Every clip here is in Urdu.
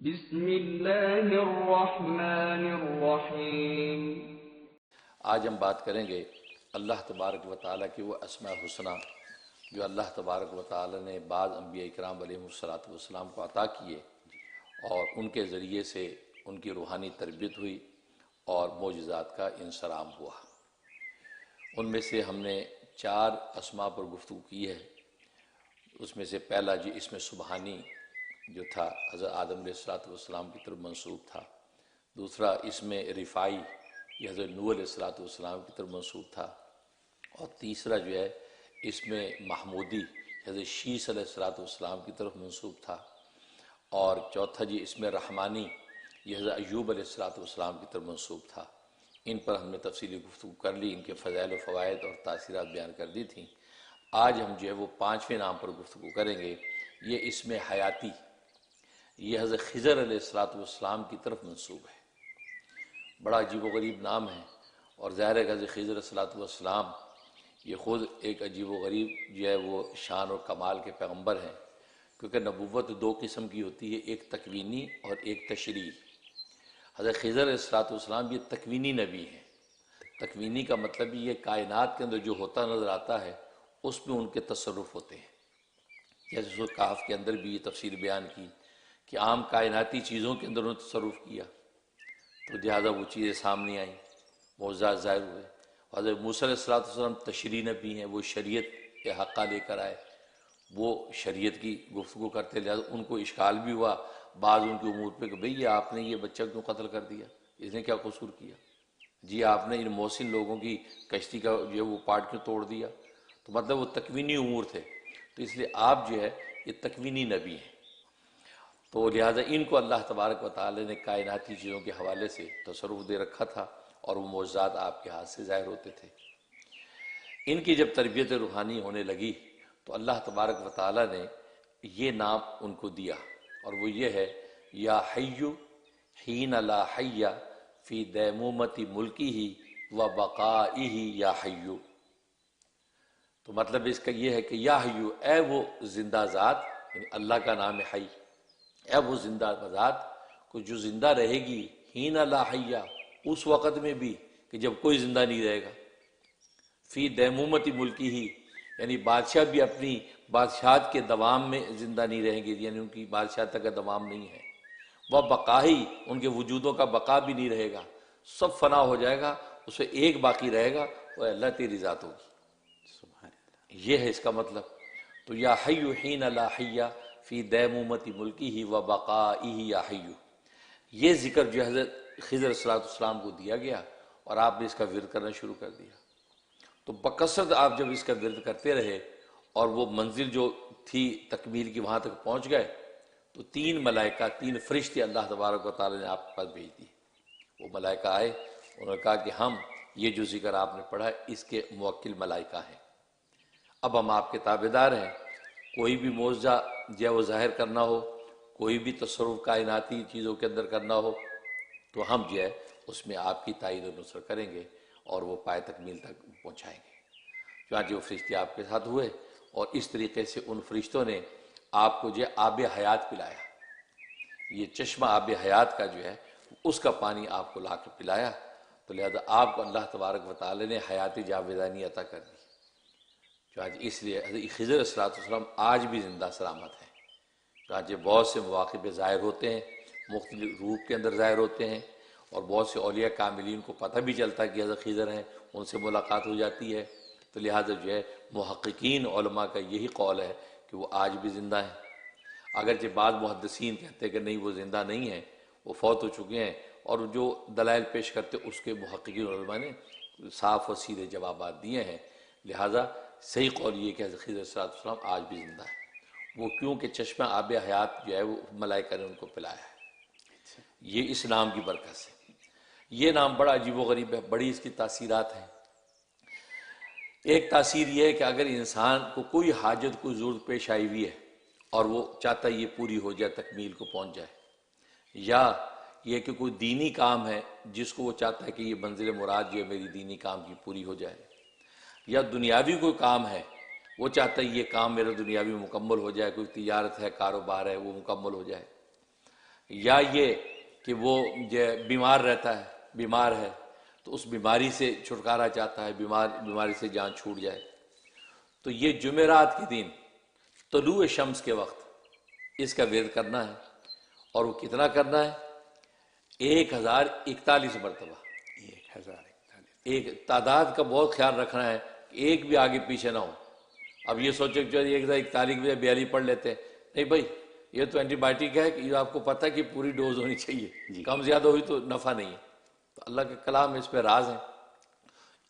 بسم اللہ الرحمن الرحیم۔ آج ہم بات کریں گے اللہ تبارک و تعالیٰ کی وہ اسماء حسنہ جو اللہ تبارک و تعالیٰ نے بعض انبیاء کرام علیہم الصلوۃ کو عطا کیے اور ان کے ذریعے سے ان کی روحانی تربیت ہوئی اور معجزات کا انصرام ہوا۔ ان میں سے ہم نے 4 اسماء پر گفتگو کی ہے۔ اس میں سے پہلا جو اسم سبحانی جو تھا حضرت آدم علیہ السلام کی طرف منسوب تھا، دوسرا اسم رفاعی یہ حضرت نوح علیہ السلام کی طرف منسوب تھا، اور تیسرا جو ہے اسم محمودی حضرت شیس علیہ السلام کی طرف منسوب تھا، اور چوتھا جی اسم رحمانی یہ حضرت ایوب علیہ السلام کی طرف منسوب تھا۔ ان پر ہم نے تفصیلی گفتگو کر لی، ان کے فضائل و فوائد اور تاثیرات بیان کر دی تھیں۔ آج ہم جو ہے وہ 5ویں نام پر گفتگو کریں گے۔ یہ اسم حیاتی یہ حضرت خضر علیہ السلام کی طرف منسوب ہے۔ بڑا عجیب و غریب نام ہے، اور ظاہر ہے کہ حضرت خضر علیہ السلام یہ خود ایک عجیب و غریب جو ہے وہ شان اور کمال کے پیغمبر ہیں، کیونکہ نبوت 2 قسم کی ہوتی ہے، ایک تکوینی اور ایک تشریعی۔ حضرت خضر علیہ السلام یہ تکوینی نبی ہیں۔ تکوینی کا مطلب یہ کائنات کے اندر جو ہوتا نظر آتا ہے اس میں ان کے تصرف ہوتے ہیں، جیسے سورۃ کہف کے اندر بھی یہ تفسیر بیان کی کہ عام کائناتی چیزوں کے اندر انہوں نے تصرف کیا، تو لہٰذا وہ چیزیں سامنے آئیں، معجزات ظاہر ہوئے۔ حضرت موسیٰ علیہ السلام تشریعی نبی ہیں، وہ شریعت کے حقہ لے کر آئے، وہ شریعت کی گفتگو کرتے، لہٰذا ان کو اشکال بھی ہوا بعض ان کے امور پہ کہ بھئی آپ نے یہ بچہ کیوں قتل کر دیا، اس نے کیا قصور کیا؟ جی آپ نے ان محسن لوگوں کی کشتی کا جو ہے وہ پارٹ کیوں توڑ دیا؟ تو مطلب وہ تکوینی امور تھے، تو اس لیے آپ جو ہے یہ تکوینی نبی ہیں، تو لہٰذا ان کو اللہ تبارک و تعالی نے کائناتی چیزوں کے حوالے سے تصرف دے رکھا تھا، اور وہ معجزات آپ کے ہاتھ سے ظاہر ہوتے تھے۔ ان کی جب تربیت روحانی ہونے لگی تو اللہ تبارک و تعالی نے یہ نام ان کو دیا، اور وہ یہ ہے یا حی حین لا حی فی دیمومت ملکی و بقائہ یا حیو۔ تو مطلب اس کا یہ ہے کہ یا حیو، اے وہ زندہ ذات، یعنی اللہ کا نام ہے حی، اے وہ زندہ ذات کو جو زندہ رہے گی حین لا حی، اس وقت میں بھی کہ جب کوئی زندہ نہیں رہے گا، فی دیمومت ملکی ہی یعنی بادشاہ بھی اپنی بادشاہت کے دوام میں زندہ نہیں رہیں گے، یعنی ان کی بادشاہت کا دوام نہیں ہے، وہ بقاہی ان کے وجودوں کا بقا بھی نہیں رہے گا، سب فنا ہو جائے گا، اس میں ایک باقی رہے گا، وہ اللہ تیری ذات ہوگی۔ یہ ہے اس کا مطلب۔ تو یا حی حین لا حی فی دیمومت ملکی و بقائہ یا حیو، یہ ذکر جو حضرت خضر علیہ السلام کو دیا گیا، اور آپ نے اس کا ورد کرنا شروع کر دیا۔ تو بکثرت آپ جب اس کا ورد کرتے رہے اور وہ منزل جو تھی تکمیل کی وہاں تک پہنچ گئے، تو 3 ملائکہ 3 فرشتے اللہ تبارک و تعالی نے آپ کے پاس بھیج دیے۔ وہ ملائکہ آئے، انہوں نے کہا کہ ہم یہ جو ذکر آپ نے پڑھا ہے اس کے موکل ملائکہ ہیں، اب ہم آپ کے تابعدار ہیں، کوئی بھی معجزہ جو ہے وہ ظاہر کرنا ہو، کوئی بھی تصرف کائناتی چیزوں کے اندر کرنا ہو، تو ہم جو ہے اس میں آپ کی تائید و نصرت کریں گے اور وہ پائے تکمیل تک پہنچائیں گے۔ چنانچہ وہ فرشتے آپ کے ساتھ ہوئے، اور اس طریقے سے ان فرشتوں نے آپ کو جو ہے آب حیات پلایا، یہ چشمہ آب حیات کا جو ہے اس کا پانی آپ کو لا کے پلایا، تو لہذا آپ کو اللہ تبارک و تعالی نے حیات جاودانی عطا کر دی۔ چنانچہ اس لیے حضرت خضر علیہ السلام آج بھی زندہ سلامت ہیں۔ چنانچہ بہت سے مواقع پہ ظاہر ہوتے ہیں، مختلف روپ کے اندر ظاہر ہوتے ہیں، اور بہت سے اولیاء کاملین کو پتہ بھی چلتا ہے کہ حضرت خضر ہیں، ان سے ملاقات ہو جاتی ہے، تو لہٰذا جو ہے محققین علماء کا یہی قول ہے کہ وہ آج بھی زندہ ہیں۔ اگرچہ بعض محدثین کہتے ہیں کہ نہیں وہ زندہ نہیں ہیں، وہ فوت ہو چکے ہیں، اور جو دلائل پیش کرتے اس کے محققین علماء نے صاف و سیدھے جوابات دیے ہیں، لہٰذا صحیح قول یہ کہ حضرت خضر علیہ السلام آج بھی زندہ ہے۔ وہ کیونکہ چشمہ آب حیات جو ہے وہ ملائکہ نے ان کو پلایا ہے، یہ اس نام کی برکت سے۔ یہ نام بڑا عجیب و غریب ہے، بڑی اس کی تاثیرات ہیں۔ ایک تاثیر یہ ہے کہ اگر انسان کو کوئی حاجت کوئی ضرورت پیش آئی ہوئی ہے اور وہ چاہتا ہے یہ پوری ہو جائے، تکمیل کو پہنچ جائے، یا یہ کہ کوئی دینی کام ہے جس کو وہ چاہتا ہے کہ یہ منزل مراد جو ہے میری دینی کام کی پوری ہو جائے، یا دنیاوی کوئی کام ہے وہ چاہتا ہے یہ کام میرا دنیاوی مکمل ہو جائے، کوئی تجارت ہے، کاروبار ہے، وہ مکمل ہو جائے، یا یہ کہ وہ بیمار رہتا ہے، بیمار ہے تو اس بیماری سے چھٹکارا چاہتا ہے، بیماری سے جان چھوٹ جائے، تو یہ جمعرات کے دن طلوع شمس کے وقت اس کا ورد کرنا ہے۔ اور وہ کتنا کرنا ہے؟ 1041 مرتبہ۔ 1041۔ ایک تعداد کا بہت خیال رکھنا ہے کہ ایک بھی آگے پیچھے نہ ہو۔ اب یہ سوچے کہ 1041 بجے 42 پڑھ لیتے ہیں، نہیں بھائی، یہ تو اینٹی بائیوٹک ہے کہ یہ آپ کو پتہ ہے کہ پوری ڈوز ہونی چاہیے، کم زیادہ ہوئی تو نفع نہیں ہے۔ تو اللہ کے کلام میں اس پہ راز ہیں۔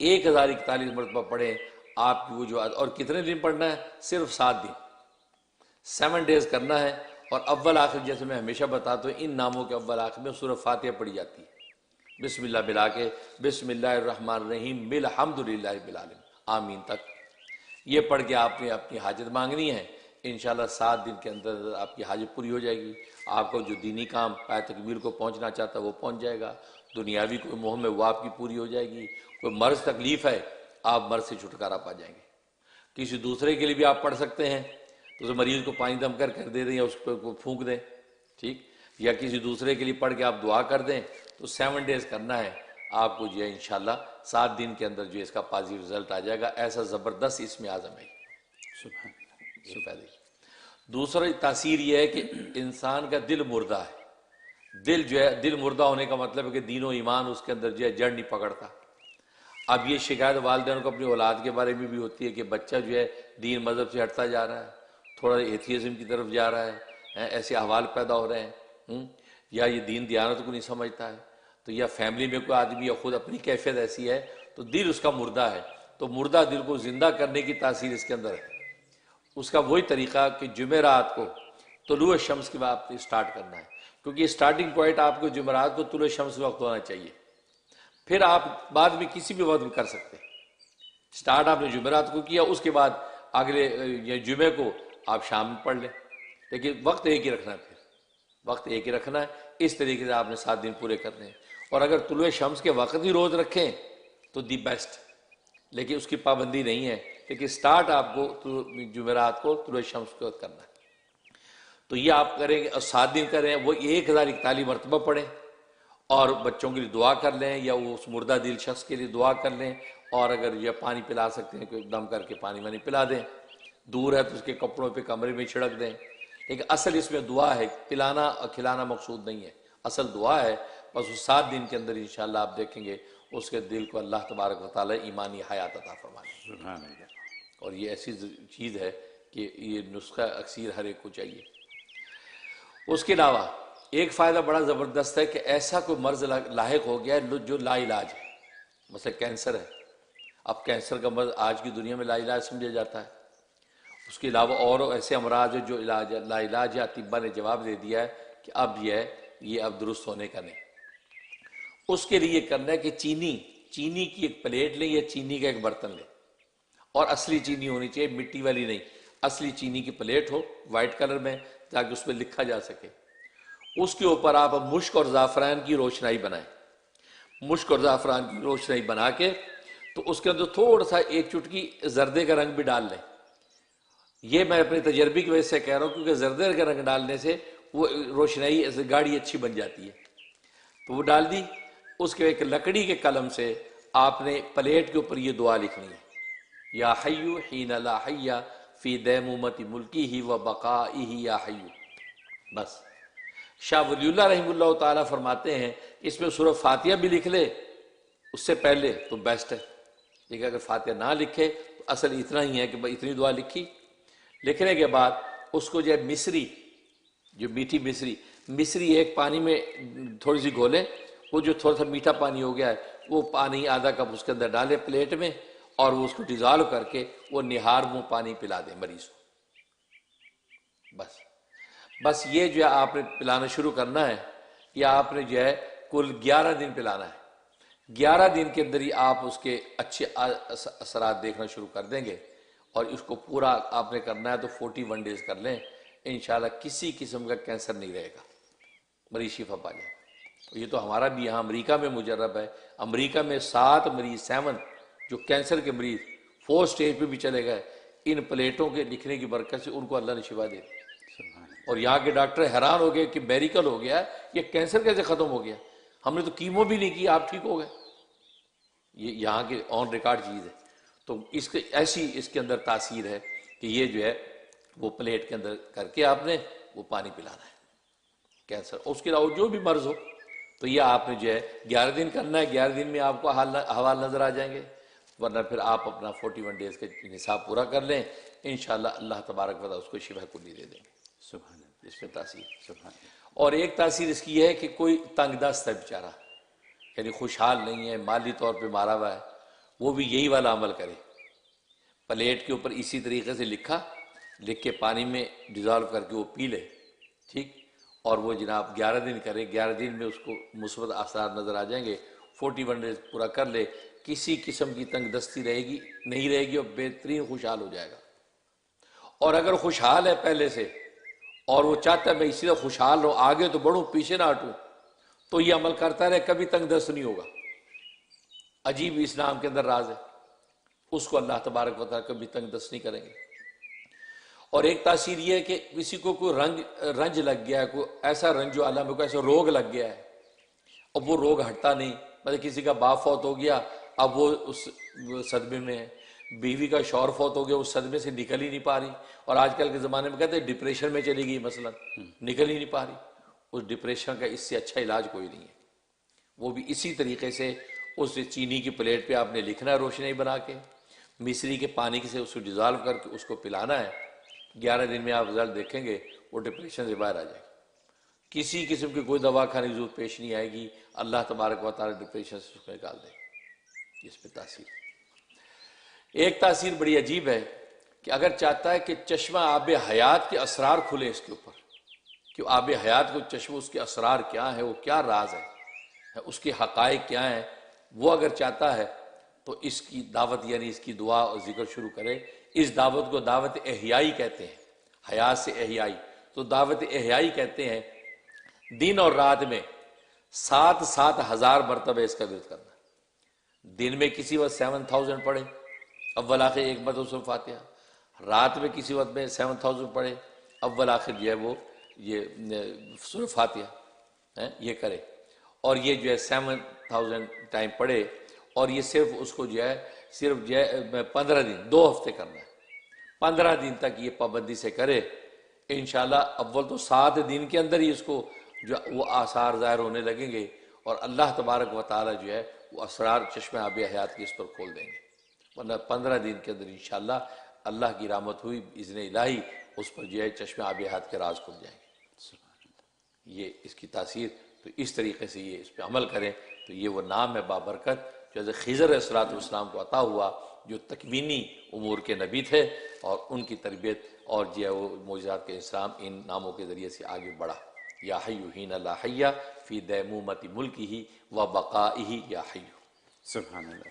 1041 مرتبہ پڑھیں آپ کی وہ جو، اور کتنے دن پڑھنا ہے؟ صرف 7 دن، 7 days کرنا ہے۔ اور اول آخر جیسے میں ہمیشہ بتاتا ہوں، ان ناموں کے اول آخر میں سورہ فاتحہ پڑھی جاتی ہے، بسم اللہ ملا کے، بسم اللہ الرحمن الرحیم الحمد للہ رب العالمین آمین تک۔ یہ پڑھ کے آپ نے اپنی حاجت مانگنی ہے، انشاءاللہ 7 دن کے اندر آپ کی حاجت پوری ہو جائے گی۔ آپ کو جو دینی کام پائے تکمیل کو پہنچنا چاہتا ہے وہ پہنچ جائے گا، دنیاوی کوئی مہم ہے وہ آپ کی پوری ہو جائے گی، کوئی مرض تکلیف ہے آپ مرض سے چھٹکارا پا جائیں گے۔ کسی دوسرے کے لیے بھی آپ پڑھ سکتے ہیں، تو اس مریض کو پانی دم کر دے دیں یا اس کو پھونک دیں، ٹھیک، یا کسی دوسرے کے لیے پڑھ کے آپ دعا کر دیں، تو 7 days کرنا ہے آپ کو جو ہے انشاءاللہ 7 دن کے اندر جو اس کا پازیٹیو رزلٹ آ جائے گا۔ ایسا زبردست اس میں اعظم ہے۔ دوسری تاثیر یہ ہے کہ انسان کا دل مردہ ہے، دل جو ہے، دل مردہ ہونے کا مطلب ہے کہ دین و ایمان اس کے اندر جو ہے جڑ نہیں پکڑتا۔ اب یہ شکایت والدین کو اپنی اولاد کے بارے میں بھی ہوتی ہے کہ بچہ جو ہے دین مذہب سے ہٹتا جا رہا ہے، تھوڑا ایتھیزم کی طرف جا رہا ہے، ایسے احوال پیدا ہو رہے ہیں، یا یہ دین دیانت کو نہیں سمجھتا ہے، تو یا فیملی میں کوئی آدمی یا خود اپنی کیفیت ایسی ہے تو دل اس کا مردہ ہے۔ تو مردہ دل کو زندہ کرنے کی تاثیر اس کے اندر ہے۔ اس کا وہی طریقہ کہ جمعرات کو طلوع شمس کے بعد اسٹارٹ کرنا ہے، کیونکہ اسٹارٹنگ پوائنٹ آپ کو جمعرات کو طلوع شمس وقت ہونا چاہیے، پھر آپ بعد میں کسی بھی وقت میں کر سکتے ہیں۔ اسٹارٹ آپ نے جمعرات کو کیا، اس کے بعد اگلے جمعے کو آپ شام میں پڑھ لیں، لیکن وقت ایک ہی رکھنا ہے، پھر وقت ایک ہی رکھنا ہے۔ اس طریقے سے آپ نے 7 دن پورے کرنے ہیں۔ اور اگر طلوع شمس کے وقت ہی روز رکھیں تو دی بیسٹ، لیکن اس کی پابندی نہیں ہے، لیکن سٹارٹ آپ کو جمعرات کو طلوع شمس کے وقت کرنا ہے۔ تو یہ آپ کریں گے اور 7 دن کریں، وہ 1041 مرتبہ پڑھیں، اور بچوں کے لیے دعا کر لیں، یا وہ اس مردہ دل شخص کے لیے دعا کر لیں، اور اگر یہ پانی پلا سکتے ہیں کوئی دم کر کے پانی پلا دیں، دور ہے تو اس کے کپڑوں پہ کمرے میں چھڑک دیں۔ لیکن اصل اس میں دعا ہے، پلانا اور کھلانا مقصود نہیں ہے، اصل دعا ہے۔ بس اس 7 دن کے اندر انشاءاللہ آپ دیکھیں گے اس کے دل کو اللہ تبارک و تعالی ایمانی حیات عطا فرمائے گا۔ اور یہ ایسی چیز ہے کہ یہ نسخہ اکثیر ہر ایک کو چاہیے۔ اس کے علاوہ ایک فائدہ بڑا زبردست ہے کہ ایسا کوئی مرض لاحق ہو گیا ہے جو لا علاج ہے، مثلا کینسر ہے۔ اب کینسر کا مرض آج کی دنیا میں لا علاج سمجھا جاتا ہے۔ اس کے علاوہ اور ایسے امراض ہیں جو لا علاج ہے، طبہ نے جواب دے دیا ہے کہ اب یہ اب درست ہونے کا نہیں۔ اس کے لیے کرنا ہے کہ چینی کی ایک پلیٹ لیں یا چینی کا ایک برتن لیں، اور اصلی چینی ہونی چاہیے، مٹی والی نہیں، اصلی چینی کی پلیٹ ہو وائٹ کلر میں، تاکہ اس پہ لکھا جا سکے۔ اس کے اوپر آپ مشک اور زعفران کی روشنائی بنائیں، مشک اور زعفران کی روشنائی بنا کے تو اس کے اندر تھوڑا سا ایک چٹکی زردے کا رنگ بھی ڈال لیں۔ یہ میں اپنے تجربے کی وجہ سے کہہ رہا ہوں، کیونکہ زردے کا رنگ ڈالنے سے وہ روشنائی گاڑی اچھی بن جاتی ہے۔ تو وہ ڈال دی، اس کے ایک لکڑی کے قلم سے آپ نے پلیٹ کے اوپر یہ دعا لکھنی ہے، یا حیو حین لا حی فی دیمومت ملکی و بقائہ یا حیو۔ بس شاہ ولی اللہ رحمہ اللہ تعالیٰ فرماتے ہیں اس میں سورہ فاتحہ بھی لکھ لے اس سے پہلے تو بیسٹ ہے، لیکن اگر فاتحہ نہ لکھے تو اصل اتنا ہی ہے کہ اتنی دعا لکھی، لکھنے کے بعد اس کو جو ہے مصری، جو میٹھی مصری ایک پانی میں تھوڑی سی گھولیں، وہ جو تھوڑا سا میٹھا پانی ہو گیا ہے وہ پانی آدھا کپ اس کے اندر ڈالے پلیٹ میں، اور وہ اس کو ڈیزالو کر کے وہ نہار منہ پانی پلا دیں مریض کو۔ بس یہ جو ہے آپ نے پلانا شروع کرنا ہے، یا آپ نے جو ہے کل 11 دن پلانا ہے۔ 11 دن کے اندر ہی آپ اس کے اچھے اثرات دیکھنا شروع کر دیں گے، اور اس کو پورا آپ نے کرنا ہے تو 41 days کر لیں، انشاءاللہ کسی قسم کا کینسر نہیں رہے گا، مریض شفا پا جائے گا۔ یہ تو ہمارا بھی یہاں امریکہ میں مجرب ہے، امریکہ میں 7 مریض جو کینسر کے مریض 4 stage پہ بھی چلے گئے، ان پلیٹوں کے لکھنے کی برکت سے ان کو اللہ نے شفا دے دی۔ اور یہاں کے ڈاکٹر حیران ہو گئے کہ میریکل ہو گیا، یہ کینسر کیسے ختم ہو گیا، ہم نے تو کیمو بھی نہیں کی، آپ ٹھیک ہو گئے۔ یہ یہاں کی آن ریکارڈ چیز ہے۔ تو اس کے ایسی اس کے اندر تاثیر ہے کہ یہ جو ہے وہ پلیٹ کے اندر کر کے آپ نے وہ پانی پلانا ہے کینسر، اس کے علاوہ جو بھی مرض ہو۔ تو یہ آپ نے جو ہے 11 دن کرنا ہے، 11 دن میں آپ کو احوال نظر آ جائیں گے، ورنہ پھر آپ اپنا 41 ڈیز کا نصاب پورا کر لیں، انشاءاللہ اللہ تبارک و تعالیٰ اس کو شفا کلی دے دیں گے۔ سبحان اللہ، اس میں تاثیر۔ سبحان اللہ۔ اور ایک تاثیر اس کی یہ ہے کہ کوئی تنگ دست ہے بیچارہ، یعنی خوشحال نہیں ہے، مالی طور پہ مارا ہوا ہے، وہ بھی یہی والا عمل کرے۔ پلیٹ کے اوپر اسی طریقے سے لکھ کے پانی میں ڈیزالو کر کے وہ پی لے، ٹھیک، اور وہ جناب 11 دن کرے، 11 دن میں اس کو مثبت آثار نظر آ جائیں گے، 41 ڈیز پورا کر لے، کسی قسم کی تنگ دستی رہے گی نہیں رہے گی، اور بہترین خوشحال ہو جائے گا۔ اور اگر خوشحال ہے پہلے سے اور وہ چاہتا ہے میں اسی طرح خوشحال رہوں، آگے تو بڑھوں پیچھے نہ ہٹوں، تو یہ عمل کرتا رہے، کبھی تنگ دست نہیں ہوگا۔ عجیب اسلام کے اندر راز ہے، اس کو اللہ تبارک و تعالیٰ کبھی تنگ دست نہیں کریں گے۔ اور ایک تاثیر یہ ہے کہ کسی کو کوئی رنج لگ گیا ہے، کوئی ایسا رنج جو عالم میں کوئی ایسا روگ لگ گیا ہے، اب وہ روگ ہٹتا نہیں، مطلب کسی کا باپ فوت ہو گیا، اب وہ اس صدمے میں ہے، بیوی کا شوہر فوت ہو گیا، اس صدمے سے نکل ہی نہیں پا رہی، اور آج کل کے زمانے میں کہتے ہیں ڈپریشن میں چلی گئی مثلا، نکل ہی نہیں پا رہی، اس ڈپریشن کا اس سے اچھا علاج کوئی نہیں ہے۔ وہ بھی اسی طریقے سے اس چینی کی پلیٹ پہ آپ نے لکھنا ہے روشنائی بنا کے، مصری کے پانی سے اس کو ڈیزالو کر کے اس کو پلانا ہے، 11 دن میں آپ رزلٹ دیکھیں گے، وہ ڈپریشن سے باہر آ جائے گا، کسی قسم کی کوئی دوا کھانے کی ضرورت پیش نہیں آئے گی، اللہ تبارک و تعالیٰ ڈپریشن سے اس کو نکال دے گا۔ اس پہ تاثیر ایک تاثیر بڑی عجیب ہے کہ اگر چاہتا ہے کہ چشمہ آب حیات کے اسرار کھلے اس کے اوپر، کہ آب حیات کو چشمہ اس کے اسرار کیا ہے، وہ کیا راز ہے، اس کے حقائق کیا ہیں، وہ اگر چاہتا ہے تو اس کی دعوت یعنی اس کی دعا اور ذکر شروع کرے۔ اس دعوت کو دعوت احیائی کہتے ہیں، حیات سے احیائی، تو دعوت احیائی کہتے ہیں دن اور رات میں 7,000 مرتبہ اس کا ورد کرنا۔ دن میں کسی وقت 7000 پڑھے، اول آخر ایک مرتبہ سورۃ فاتحہ، رات میں کسی وقت میں 7000 پڑھے، اول آخر جو ہے وہ یہ سورۃ فاتحہ یہ کرے، اور یہ جو ہے 7000 ٹائم پڑھے، اور یہ صرف اس کو جو ہے 15 دن 2 ہفتے کرنا ہے، 15 دن تک یہ پابندی سے کرے، انشاءاللہ اول تو 7 دن کے اندر ہی اس کو جو وہ آثار ظاہر ہونے لگیں گے، اور اللہ تبارک و تعالیٰ جو ہے وہ اسرار چشمہ آب حیات کی اس پر کھول دیں گے، ورنہ 15 دن کے اندر انشاءاللہ اللہ کی رحمت ہوئی اذن الہی اس پر جو ہے چشمہ آب حیات کے راز کھل جائیں گے۔ یہ اس کی تاثیر، تو اس طریقے سے یہ اس پہ عمل کریں تو یہ وہ نام ہے بابرکت جو حضرت خضر علیہ السلام کو عطا ہوا، جو تکوینی امور کے نبی تھے، اور ان کی تربیت اور جو ہے وہ معجزات کے اسلام ان ناموں کے ذریعے سے آگے بڑھا۔ یا حی حین لا حی فی دیمومۃ ملکہ و بقائہ یا حی۔ سبحان اللہ۔